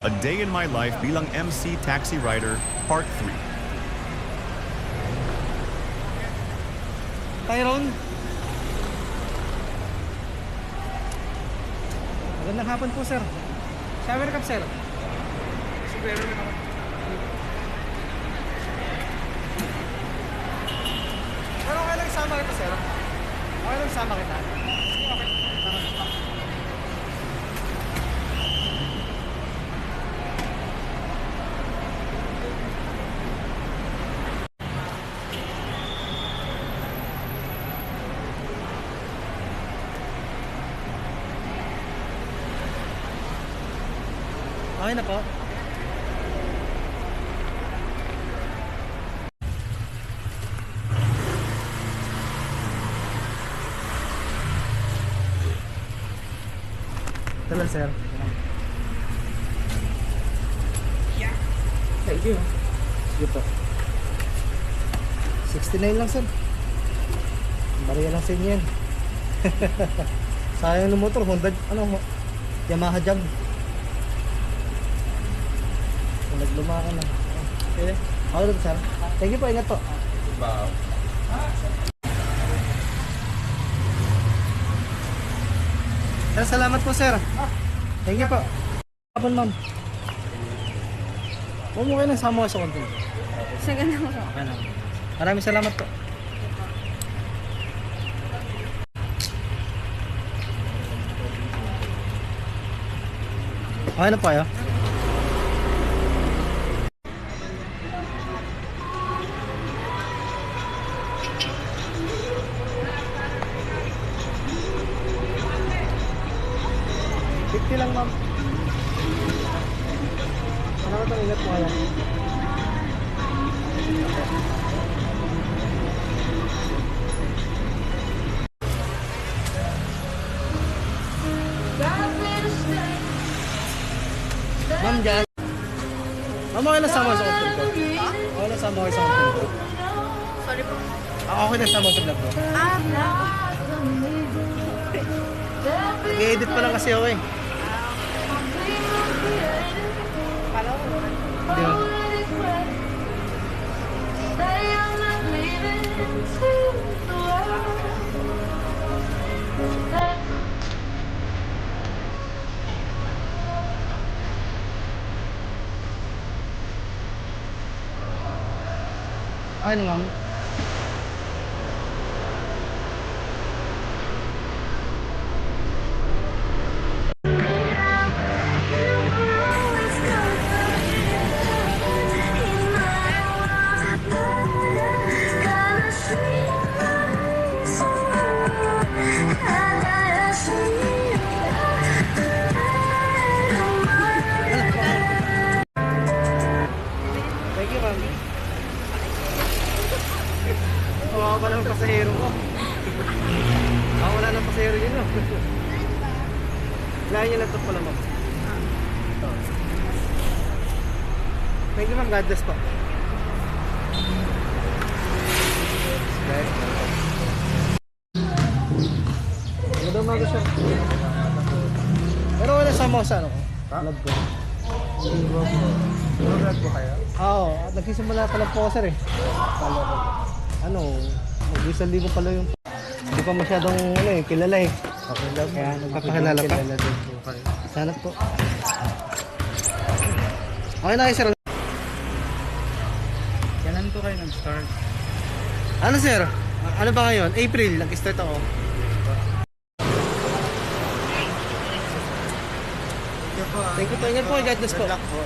A Day in My Life bilang MC Taxi Rider Part 3. Tyrone? Magandang hapon po, sir. Shower cup, sir. Siguro na ako. Pero okay lang sama kita, sir. Okay lang sama kita. Okay. Okay na po. Ito lang, sir. Thank you. Sige po. 69 lang, sir. Bariya lang sa inyo yan. Sayang ng motor. Honda, Yamaha Jump. Nagluma ka na. Okay. Ako lang, sir. Thank you po. Ingat po. Wow. Sir, salamat po, sir. Thank you po. Kapon, ma'am. Huwag mo kayo nang sama sa konti. Sa ganun po. Okay na. Maraming salamat po. Okay na po kayo. $50 lang, ma'am. Salamat po, ingat po kayo. Ma'am, dyan. Ma'am, okay lang sama sa content ko. Okay lang sama kayo sa content ko. Sorry po. Okay lang sama sa vlog ko. Nag-edit pa lang kasi ako eh. Palo. Hindi mo. Ano, ma'am? Thank you, ma'am. Kawawa pa ng pasahero ko. Wala ng pasahero yun, no? Lahat niya lang ito pala, ma'am. Thank you, ma'am. God bless po. Magandang umaga, sir. Pero wala sama ko sa ano ko. Vlog ko. Vlog po kayo? Oo, nagsisimula pa lang po ako, sir eh. Kala ko. Mag-1,000 pala yung... Hindi pa masyadong kilala eh. Okay lang. Kaya nagpapakilala pa. Kilala din po kayo. Sana po. Okay na kayo, sir. Kailan po kayo nag-start? Ano, sir? Ano ba ngayon? April, nag-start ako. Thank you po. Ingat po. God bless po. Good luck po.